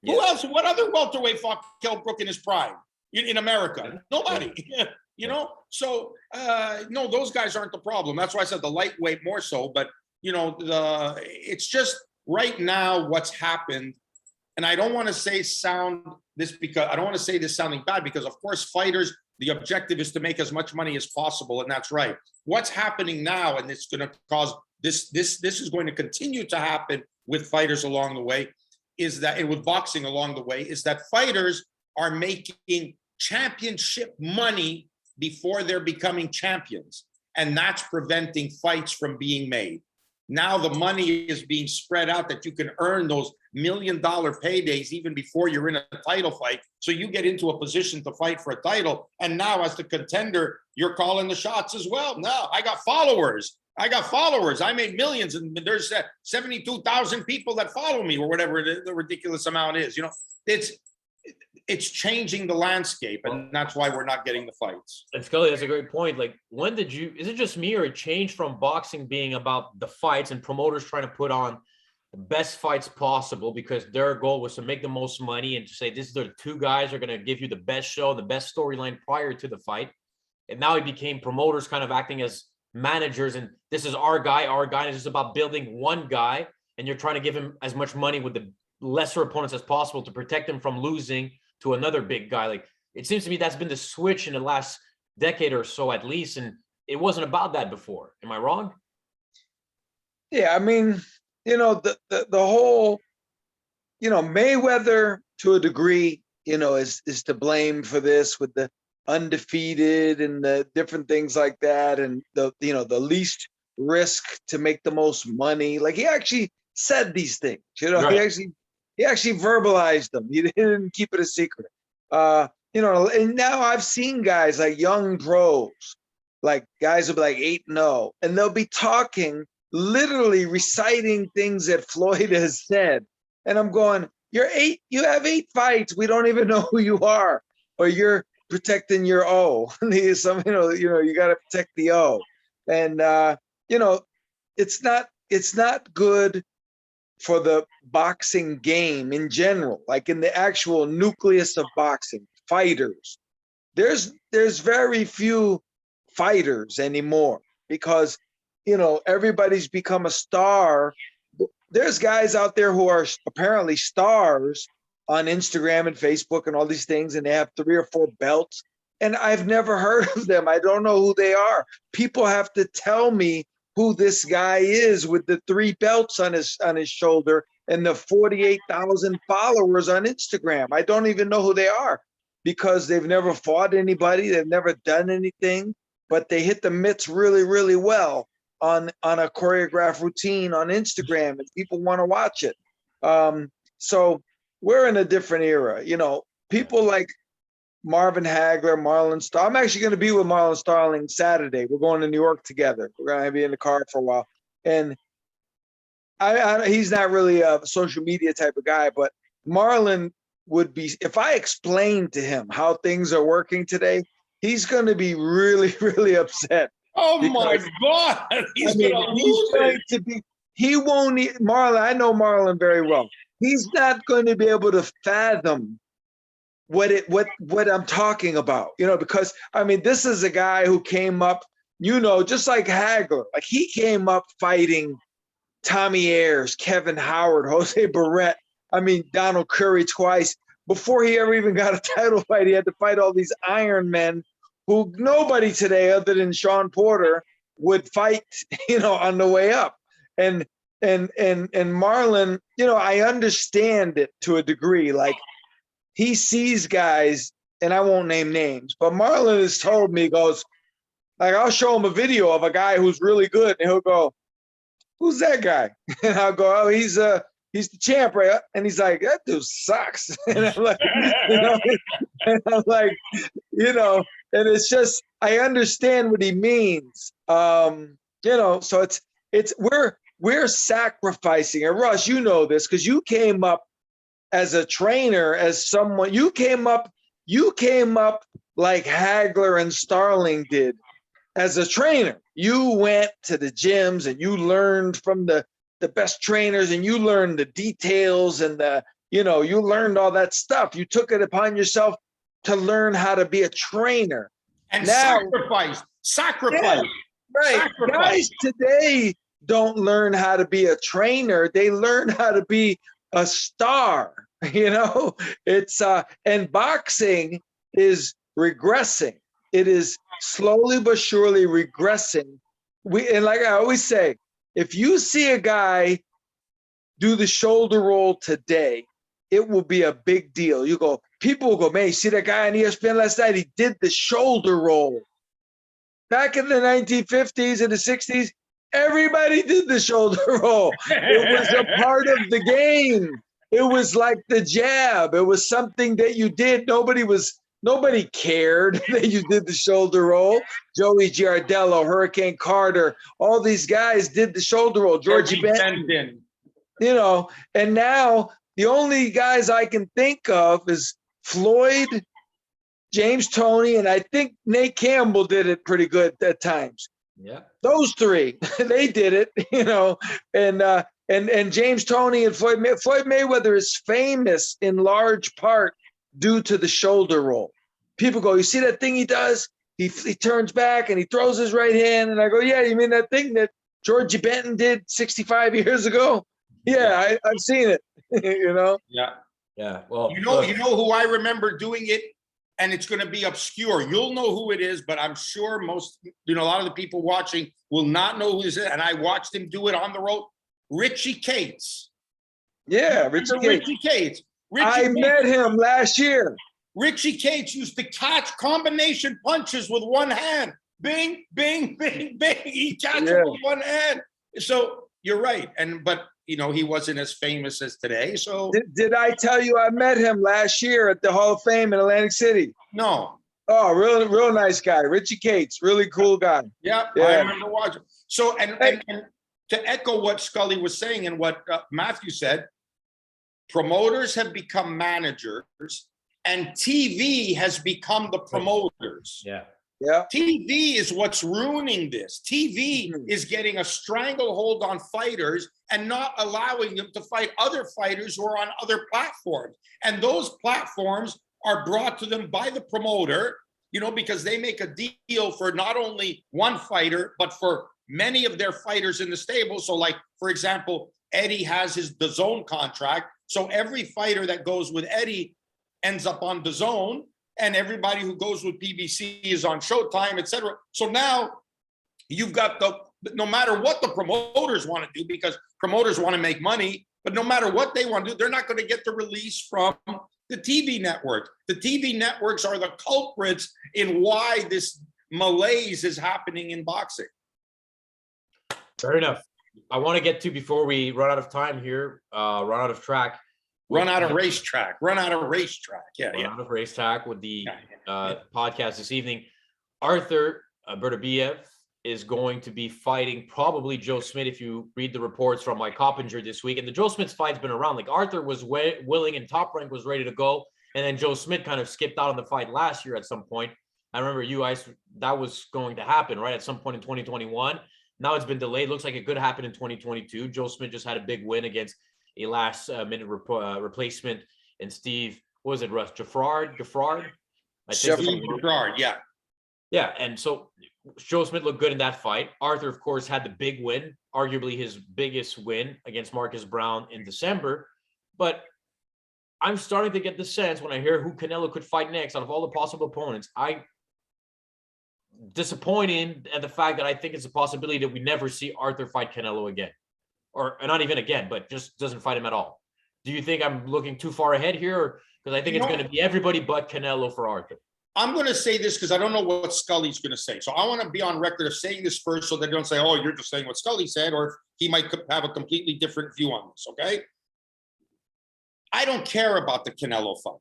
Yeah. Who else? What other welterweight fought Kell Brook in his prime in America? Nobody. So no, those guys aren't the problem. That's why I said the lightweight more so. But it's just right now what's happened. And I don't want to say this sounding bad, because of course fighters, the objective is to make as much money as possible, and that's right. What's happening now, and it's going to cause this is going to continue to happen with fighters along the way, and with boxing along the way, is that fighters are making championship money before they're becoming champions, and that's preventing fights from being made. Now the money is being spread out that you can earn those $1 million paydays even before you're in a title fight. So you get into a position to fight for a title. And now as the contender, you're calling the shots as well. No, I got followers. I got followers. I made millions, and there's 72,000 people that follow me, or whatever the ridiculous amount is. You know, it's changing the landscape, and that's why we're not getting the fights. And Scully, that's a great point. Like, when did you? Is it just me, or it changed from boxing being about the fights and promoters trying to put on the best fights possible because their goal was to make the most money and to say this is the two guys are going to give you the best show, the best storyline prior to the fight. And now it became promoters kind of acting as managers, and this is our guy, and it's just about building one guy, and you're trying to give him as much money with the lesser opponents as possible to protect him from losing to another big guy. Like, it seems to me that's been the switch in the last decade or so at least, and it wasn't about that before. Am I wrong? Yeah, I mean, you know, the whole, you know, Mayweather to a degree, you know, is to blame for this with the undefeated and the different things like that, and the, you know, the least risk to make the most money. Like, he actually said these things, you know, right. he actually verbalized them. He didn't keep it a secret. You know, and now I've seen guys like young pros, like guys will be like 8-0, and they'll be talking, literally reciting things that Floyd has said. And I'm going, you have 8 fights. We don't even know who you are, or you're protecting your O. You know, you got to protect the O. And, you know, it's not good for the boxing game in general, like in the actual nucleus of boxing, fighters. There's very few fighters anymore because, you know, everybody's become a star. There's guys out there who are apparently stars on Instagram and Facebook and all these things, and they have 3 or 4 belts, and I've never heard of them. I don't know who they are. People have to tell me who this guy is with the 3 belts on his shoulder and the 48,000 followers on Instagram. I don't even know who they are because they've never fought anybody. They've never done anything, but they hit the mitts really, really well on a choreographed routine on Instagram, and people want to watch it. So we're in a different era. You know, people like Marvin Hagler, Marlon Starling. I'm actually going to be with Marlon Starling Saturday. We're going to New York together. We're going to be in the car for a while. And he's not really a social media type of guy, but Marlon would be, if I explained to him how things are working today, he's going to be really, really upset. Oh my God! He's going to be. He won't. Marlon, I know Marlon very well. He's not going to be able to fathom what I'm talking about. You know, because I mean, this is a guy who came up. You know, just like Hagler, like he came up fighting Tommy Ayers, Kevin Howard, Jose Barrett. I mean, Donald Curry twice before he ever even got a title fight. He had to fight all these Iron Men who nobody today other than Sean Porter would fight, you know, on the way up. And Marlon, you know, I understand it to a degree. Like, he sees guys, and I won't name names, but Marlon has told me, he goes, like, I'll show him a video of a guy who's really good, and he'll go, who's that guy? And I'll go, oh, he's the champ, right? And he's like, that dude sucks. And I'm like, you know, and it's just, I understand what he means. You know, so it's we're sacrificing. And Russ, you know this because you came up as a trainer, as someone, you came up like Hagler and Starling did as a trainer. You went to the gyms and you learned from the best trainers, and you learned the details and you learned all that stuff. You took it upon yourself to learn how to be a trainer. And now, sacrifice. Yeah, right. Sacrifice. Guys today don't learn how to be a trainer. They learn how to be a star. You know, it's and boxing is regressing. It is slowly but surely regressing. And like I always say, if you see a guy do the shoulder roll today, it will be a big deal. People will go, man, you see that guy on ESPN last night? He did the shoulder roll. Back in the 1950s and the 60s, everybody did the shoulder roll. It was a part of the game. It was like the jab. It was something that you did. Nobody was Nobody cared that you did the shoulder roll. Joey Giardello, Hurricane Carter, all these guys did the shoulder roll. Georgie Benton, you know, and now the only guys I can think of is Floyd, James Toney, and I think Nate Campbell did it pretty good at times. Yeah, those three, they did it, you know, and James Toney and Floyd Mayweather is famous in large part due to the shoulder roll. People go, you see that thing he does? He turns back and he throws his right hand, and I go, yeah, you mean that thing that Georgie Benton did 65 years ago? Yeah, I've seen it, you know. Yeah. Well, you know who I remember doing it. And it's going to be obscure. You'll know who it is, but I'm sure most, a lot of the people watching will not know who this is. And I watched him do it on the road. Richie Cates. Yeah, Richie Cates. I met him last year. Richie Cates used to catch combination punches with one hand. Bing, bing, bing, bing. He catches them with one hand. So you're right. But he wasn't as famous as today. So did I tell you I met him last year at the Hall of Fame in Atlantic City? No. Oh, real nice guy. Richie Cates, really cool guy. Yeah. I remember watching. So, and to echo what Scully was saying and what Matthew said, promoters have become managers and TV has become the promoters. Yeah. Yeah. TV is what's ruining this. TV is getting a stranglehold on fighters and not allowing them to fight other fighters who are on other platforms. And those platforms are brought to them by the promoter, because they make a deal for not only one fighter, but for many of their fighters in the stable. So like, for example, Eddie has his DAZN contract. So every fighter that goes with Eddie ends up on DAZN. And everybody who goes with PBC is on Showtime, etc. So now you've got no matter what the promoters want to do, because promoters want to make money, but no matter what they want to do, they're not going to get the release from the TV network. The TV networks are the culprits in why this malaise is happening in boxing. Fair enough. I want to get to, before we run out of time here, run out of track. Run out of racetrack. Yeah. Run out of racetrack with the podcast this evening. Artur Beterbiev is going to be fighting probably Joe Smith, if you read the reports from Mike Coppinger this week. And the Joe Smith fight's been around. Like, Artur was willing and Top Rank was ready to go. And then Joe Smith kind of skipped out on the fight last year at some point. I remember you guys, that was going to happen, right? At some point in 2021. Now it's been delayed. Looks like it could happen in 2022. Joe Smith just had a big win against a last minute replacement, and Steve, what was it, Russ? Gaffard? I think Gaffard, yeah. Yeah, and so Joe Smith looked good in that fight. Artur, of course, had the big win, arguably his biggest win against Marcus Brown in December. But I'm starting to get the sense when I hear who Canelo could fight next out of all the possible opponents, disappointed at the fact that I think it's a possibility that we never see Artur fight Canelo again. Or not even again, but just doesn't fight him at all. Do you think I'm looking too far ahead here? Because I think it's going to be everybody but Canelo for Artur. I'm going to say this because I don't know what Scully's going to say. So I want to be on record of saying this first so they don't say, oh, you're just saying what Scully said, or he might have a completely different view on this, okay? I don't care about the Canelo fight.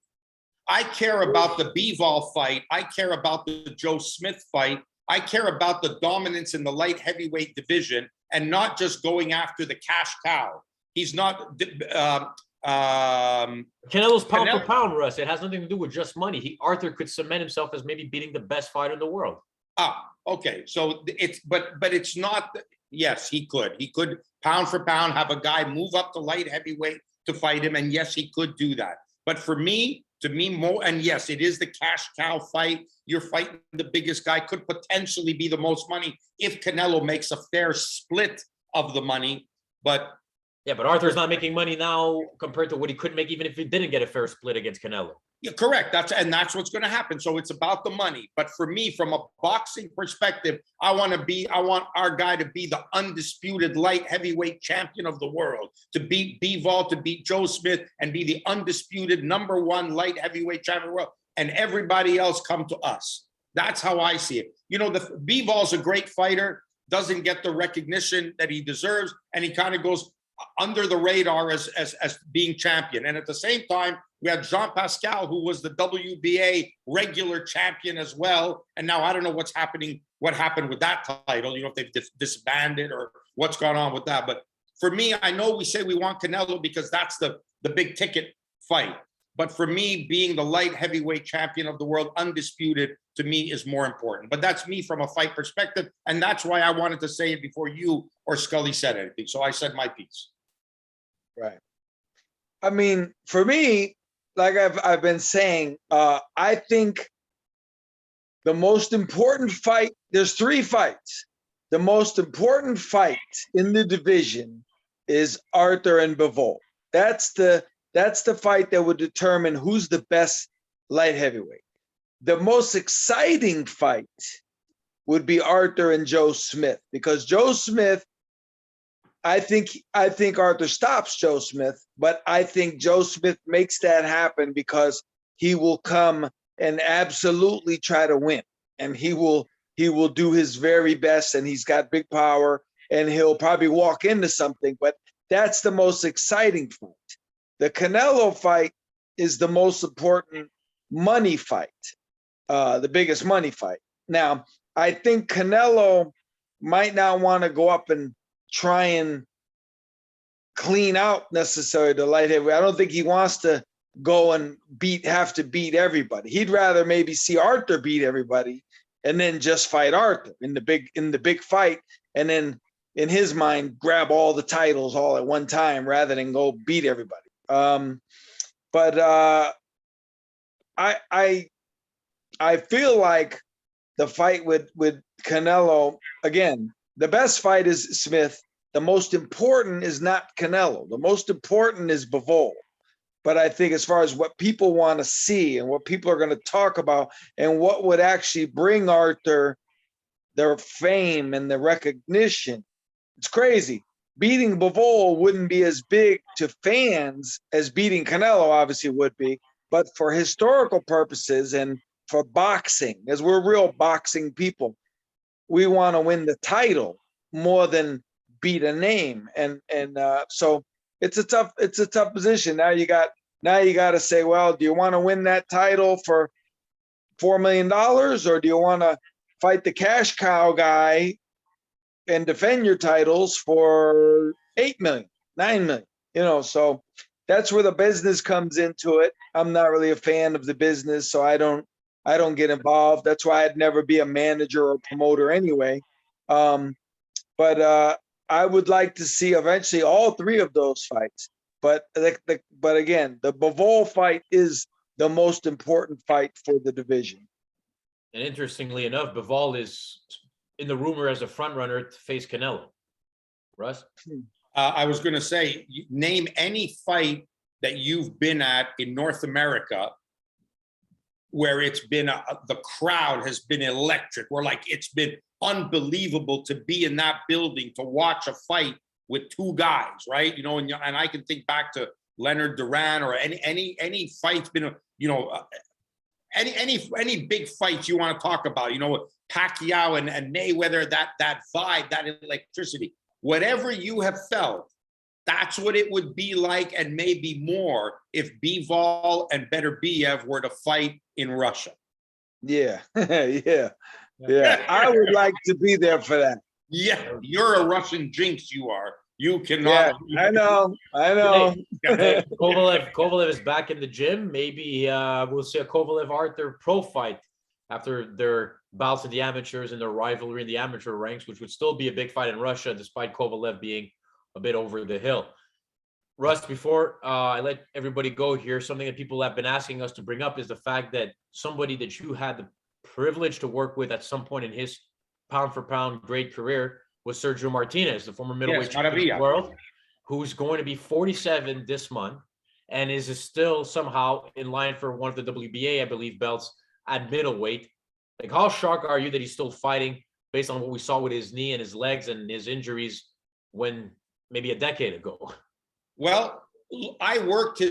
I care about the Bivol fight. I care about the Joe Smith fight. I care about the dominance in the light heavyweight division and not just going after the cash cow. He's not. Canelo's pound for pound, Russ. It has nothing to do with just money. Artur could cement himself as maybe beating the best fighter in the world. Okay. So but it's not. Yes, he could. He could pound for pound have a guy move up to light heavyweight to fight him, and yes, he could do that. But to me, more, and yes, it is the cash cow fight. You're fighting the biggest guy, could potentially be the most money if Canelo makes a fair split of the money. But yeah, but Arthur's not making money now compared to what he could make even if he didn't get a fair split against Canelo. Yeah, correct. That's what's going to happen. So it's about the money. But for me, from a boxing perspective, I want our guy to be the undisputed light heavyweight champion of the world, to beat Bivol, to beat Joe Smith, and be the undisputed #1 light heavyweight champion of the world. And everybody else come to us. That's how I see it. The Bivol's a great fighter, doesn't get the recognition that he deserves, and he kind of goes, under the radar as being champion. And at the same time, we had Jean Pascal, who was the WBA regular champion as well. And now I don't know what happened with that title, if they've disbanded or what's gone on with that. But for me, I know we say we want Canelo because that's the big ticket fight. But for me, being the light heavyweight champion of the world, undisputed, to me is more important. But that's me from a fight perspective. And that's why I wanted to say it before you or Scully said anything. So I said my piece. Right. I mean, for me, like I've been saying, I think the most important fight, there's 3 fights. The most important fight in the division is Artur and Bivol. That's the fight that would determine who's the best light heavyweight. The most exciting fight would be Artur and Joe Smith, because Joe Smith, I think Artur stops Joe Smith, but I think Joe Smith makes that happen because he will come and absolutely try to win, and he will do his very best, and he's got big power, and he'll probably walk into something. But that's the most exciting fight. The Canelo fight is the most important money fight, the biggest money fight. Now, I think Canelo might not want to go up and try and clean out necessarily the light heavyweight. I don't think he wants to go and have to beat everybody. He'd rather maybe see Artur beat everybody and then just fight Artur in the big fight, and then in his mind grab all the titles all at one time rather than go beat everybody. But I feel like the fight with Canelo, again, the best fight is Smith. The most important is not Canelo. The most important is Bivol. But I think as far as what people want to see and what people are going to talk about and what would actually bring Artur their fame and the recognition, it's crazy. Beating Bivol wouldn't be as big to fans as beating Canelo obviously would be, but for historical purposes and for boxing, as we're real boxing people, we want to win the title more than beat a name, and so it's a tough position. Now you got to say, well, do you want to win that title for $4 million, or do you want to fight the cash cow guy and defend your titles for $8 million, $9 million? So that's where the business comes into it. I'm not really a fan of the business, so I don't get involved. That's why I'd never be a manager or promoter anyway. But I would like to see eventually all 3 of those fights. But again, the Bivol fight is the most important fight for the division. And interestingly enough, Bivol is in the rumor as a front runner to face Canelo. Russ? I was going to say, name any fight that you've been at in North America where it's been the crowd has been electric, where like it's been unbelievable to be in that building to watch a fight with 2 guys, right? And I can think back to Leonard Duran or any fight's been, any big fights you want to talk about, Pacquiao and Mayweather, that vibe, that electricity, whatever you have felt, that's what it would be like, and maybe more if Bivol and Beterbiev were to fight in Russia. Yeah, yeah. I would like to be there for that. Yeah, you're a Russian jinx. You are. You cannot. Yeah, I know. Hey, Kovalev is back in the gym. Maybe we'll see a Kovalev-Artur pro fight after their bouts of the amateurs and their rivalry in the amateur ranks, which would still be a big fight in Russia, despite Kovalev being a bit over the hill. Russ, before I let everybody go here, something that people have been asking us to bring up is the fact that somebody that you had the privilege to work with at some point in his pound-for-pound great career was Sergio Martinez, the former middleweight champion of the world, who's going to be 47 this month and is still somehow in line for one of the WBA, I believe, belts at middleweight. Like, how shocked are you that he's still fighting based on what we saw with his knee and his legs and his injuries when maybe a decade ago? Well, I worked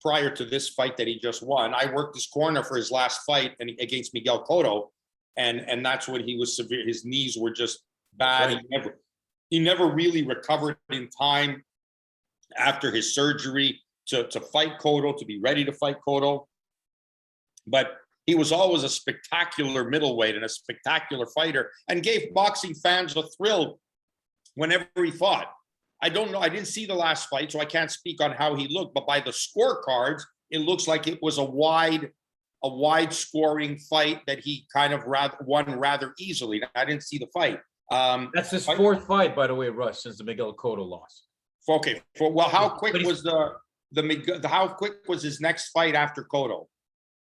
prior to this fight that he just won, I worked his corner for his last fight against Miguel Cotto. And that's when he was severe. His knees were just bad. Right. He never really recovered in time. after his surgery to fight Cotto, to be ready to fight Cotto. But he was always a spectacular middleweight and a spectacular fighter, and gave boxing fans a thrill whenever he fought. I don't know. I didn't see the last fight, so I can't speak on how he looked. But by the scorecards, it looks like it was a wide scoring fight that he kind of won rather easily. I didn't see the fight. That's his fourth fight, by the way, Russ, since the Miguel Cotto loss. Okay. Well, how quick was how quick was his next fight after Cotto?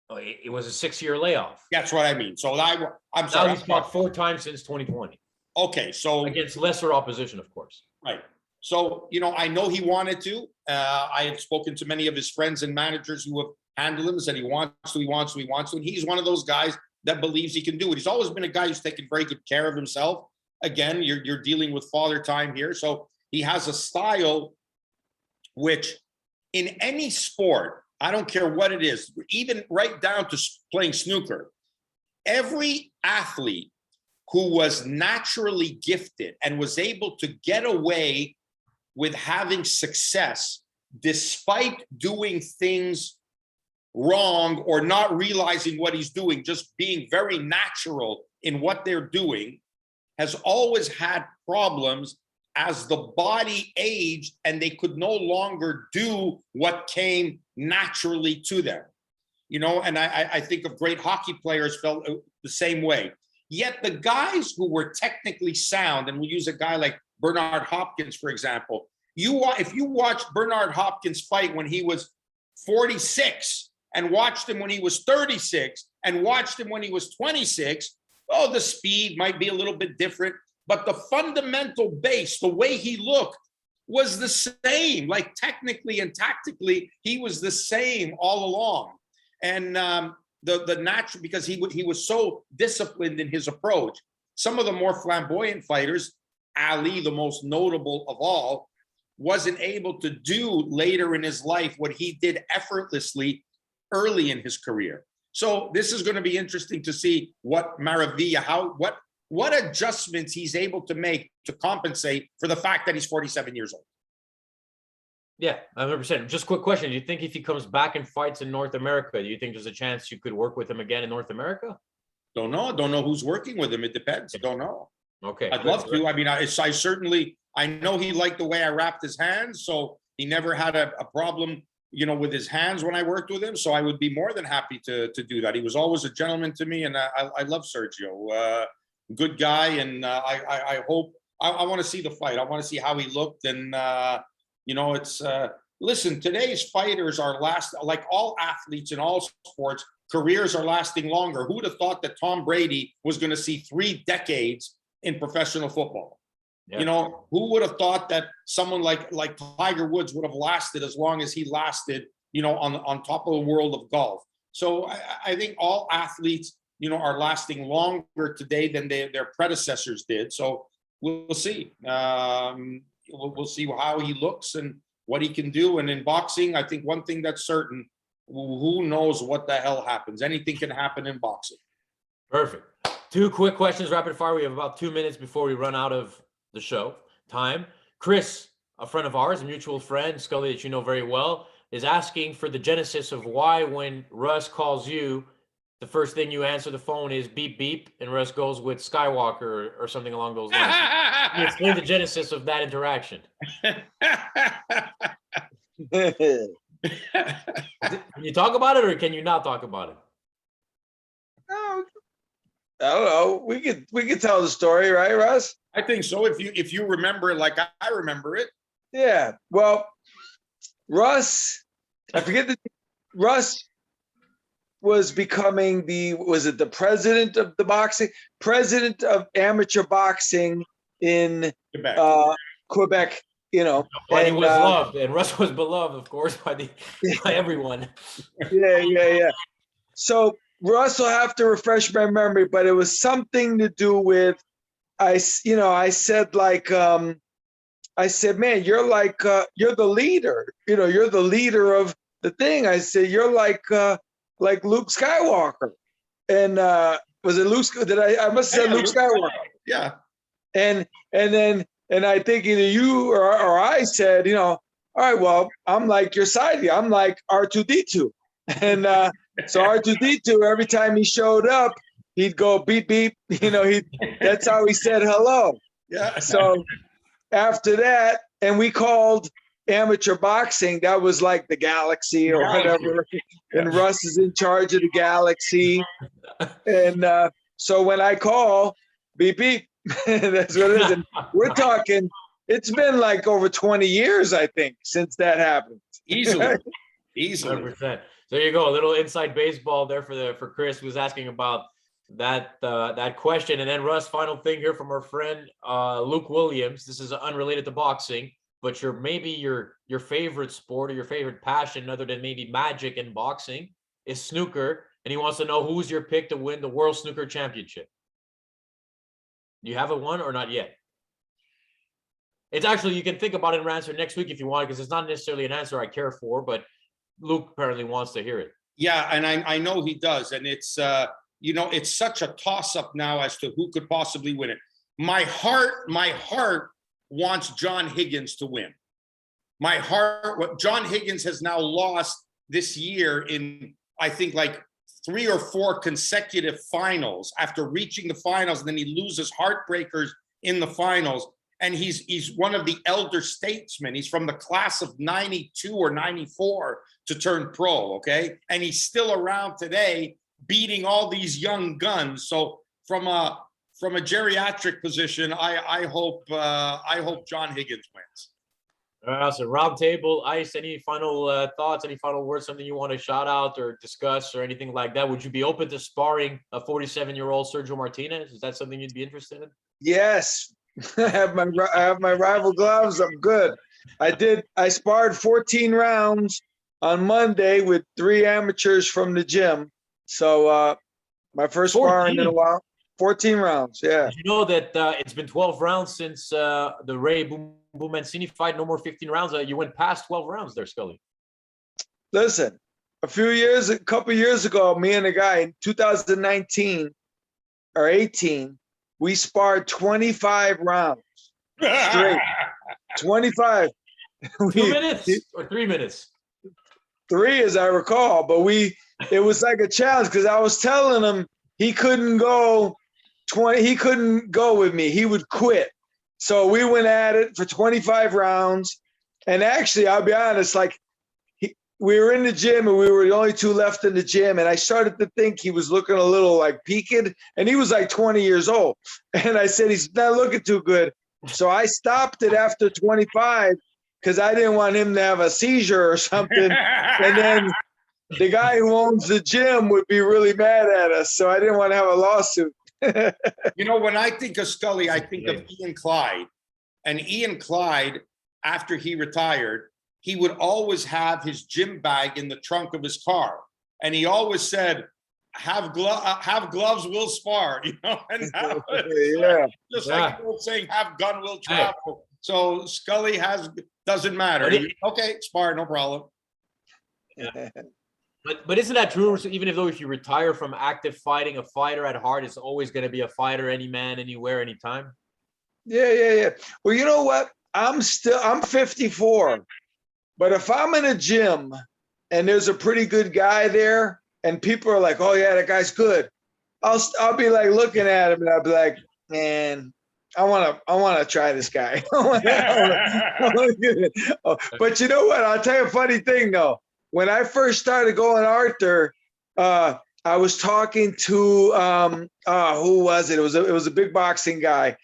Oh, it was a 6-year layoff. That's what I mean. So I'm sorry. Now he's fought 4 times since 2020. Okay, so against lesser opposition, of course. Right. So, I know he wanted to. I have spoken to many of his friends and managers who have handled him, said he wants to. And he's one of those guys that believes he can do it. He's always been a guy who's taken very good care of himself. Again, you're dealing with father time here. So he has a style which in any sport, I don't care what it is, even right down to playing snooker, every athlete who was naturally gifted and was able to get away with having success despite doing things wrong or not realizing what he's doing, just being very natural in what they're doing, has always had problems as the body aged and they could no longer do what came naturally to them. And I think of great hockey players felt the same way. Yet the guys who were technically sound, and we'll use a guy like Bernard Hopkins, for example, if you watched Bernard Hopkins fight when he was 46 and watched him when he was 36 and watched him when he was 26, the speed might be a little bit different, but the fundamental base, the way he looked, was the same. Like technically and tactically, he was the same all along. And the natural, because he was so disciplined in his approach. Some of the more flamboyant fighters, Ali, the most notable of all, wasn't able to do later in his life what he did effortlessly early in his career. So this is going to be interesting to see what Maravilla, what adjustments he's able to make to compensate for the fact that he's 47 years old. Yeah, 100%. Just quick question. Do you think if he comes back and fights in North America, do you think there's a chance you could work with him again in North America? Don't know. Don't know who's working with him. It depends. Don't know. Okay. I'd love to. I mean, I know he liked the way I wrapped his hands, so he never had a problem, with his hands when I worked with him. So I would be more than happy to do that. He was always a gentleman to me, and I love Sergio. Good guy, and I hope I want to see the fight. I want to see how he looked, and it's listen. Today's fighters are like all athletes in all sports. Careers are lasting longer. Who would have thought that Tom Brady was going to see 3 decades in professional football? Yeah. Who would have thought that someone like Tiger Woods would have lasted as long as he lasted, on top of the world of golf. So I think all athletes, are lasting longer today than their predecessors did. So we'll see. We'll see how he looks and what he can do. And in boxing, I think one thing that's certain, who knows what the hell happens? Anything can happen in boxing. Perfect. 2 quick questions, rapid fire. We have about 2 minutes before we run out of the show time. Chris, a friend of ours, a mutual friend, Scully, that you know very well, is asking for the genesis of why when Russ calls you, the first thing you answer the phone is beep, beep, and Russ goes with Skywalker or something along those lines. Can you explain the genesis of that interaction? Can you talk about it or can you not talk about it? I don't know. We could tell the story, right, Russ? I think so. If you remember it like I remember it. Yeah. Well, Russ, I forget Russ was becoming the president of amateur boxing in Quebec, But he was loved, and Russ was beloved, of course, by everyone. Yeah. So Russ will have to refresh my memory, but it was something to do with, I said, man, you're you're the leader. You're the leader of the thing. I said, you're like Luke Skywalker. And was it Luke? I must have said Luke Skywalker. Yeah. And I think either you or I said, all right, well, I'm like your side guy. I'm like R2D2. And so R2D2, every time he showed up, he'd go beep, beep. That's how he said hello. Yeah. So after that, and we called amateur boxing, that was like the Galaxy or whatever. And Russ is in charge of the Galaxy. And so when I call, beep, beep, that's what it is. And we're talking, it's been like over 20 years, I think, since that happened. Easily. 100%. So there you go, a little inside baseball there for Chris, who was asking about that question. And then Russ, final thing here from our friend Luke Williams. This is unrelated to boxing, but your favorite sport or your favorite passion, other than maybe magic and boxing, is snooker. And he wants to know, who's your pick to win the World Snooker Championship? Do you have a one or not yet? It's actually, you can think about it and answer next week if you want, because it's not necessarily an answer I care for, but Luke apparently wants to hear it. Yeah, and I know he does. And it's, it's such a toss-up now as to who could possibly win it. My heart wants John Higgins to win. John Higgins has now lost this year in, I think, like 3 or 4 consecutive finals after reaching the finals, and then he loses heartbreakers in the finals. And he's one of the elder statesmen. He's from the class of 92 or 94 to turn pro, okay? And he's still around today beating all these young guns. So from a geriatric position, I hope John Higgins wins. So round table, Ice, any final thoughts, any final words, something you want to shout out or discuss or anything like that? Would you be open to sparring a 47-year-old Sergio Martinez? Is that something you'd be interested in? Yes. I have my rival gloves. I'm good. I sparred 14 rounds on Monday with 3 amateurs from the gym. So my first sparring in a while. 14 rounds, yeah. Did you know that it's been 12 rounds since the Ray Mancini fight? No more 15 rounds. You went past 12 rounds there, Scully. Listen, a couple years ago, me and a guy in 2019 or 18, we sparred 25 rounds straight. 25. 2 minutes or 3 minutes? 3, as I recall. But it was like a challenge because I was telling him he couldn't go 20. He couldn't go with me. He would quit. So we went at it for 25 rounds. And actually, I'll be honest, we were in the gym and we were the only 2 left in the gym. And I started to think he was looking a little like peaked, and he was like 20 years old. And I said, he's not looking too good. So I stopped it after 25 because I didn't want him to have a seizure or something. And then the guy who owns the gym would be really mad at us. So I didn't want to have a lawsuit. When I think of Scully, I think of Ian Clyde. And Ian Clyde, after he retired, he would always have his gym bag in the trunk of his car. And he always said, have gloves, we'll spar, and just like you were saying, have gun, will travel. So Scully doesn't matter. Okay, spar, no problem. Yeah. But isn't that true? Even if you retire from active fighting, a fighter at heart is always going to be a fighter, any man, anywhere, anytime. Yeah. Well, you know what? I'm 54. But if I'm in a gym and there's a pretty good guy there and people are like, oh yeah, that guy's good, I'll be like looking at him and I'll be like, man, I want to try this guy. But you know what? I'll tell you a funny thing though. When I first started going Arthur, I was talking to who was it? It was a big boxing guy.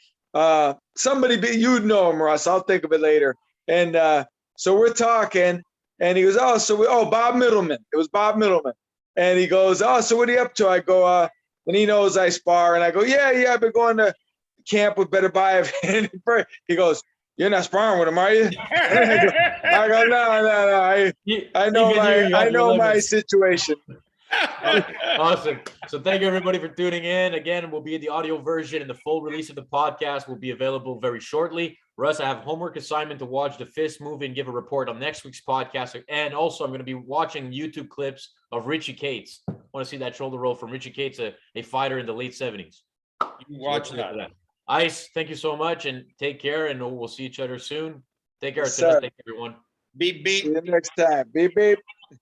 Somebody you'd know him, Russ. I'll think of it later. And so we're talking, and he goes, Bob Middleman. It was Bob Middleman. And he goes, so what are you up to? I go, and he knows I spar. And I go, yeah, I've been going to camp with Beterbiev. And he goes, you're not sparring with him, are you? I go, no. I know my situation. Awesome. So thank you everybody for tuning in. Again, we'll be in the audio version, and the full release of the podcast will be available very shortly. Russ, I have homework assignment to watch the Fist movie and give a report on next week's podcast. And also I'm going to be watching YouTube clips of Richie Cates. I want to see that shoulder roll from Richie Cates, a fighter in the late 70s. You watch that. Ice, thank you so much, and take care, and we'll see each other soon. Take care. Yes, Thank you, everyone. Beep, beep. See you next time. Beep, beep.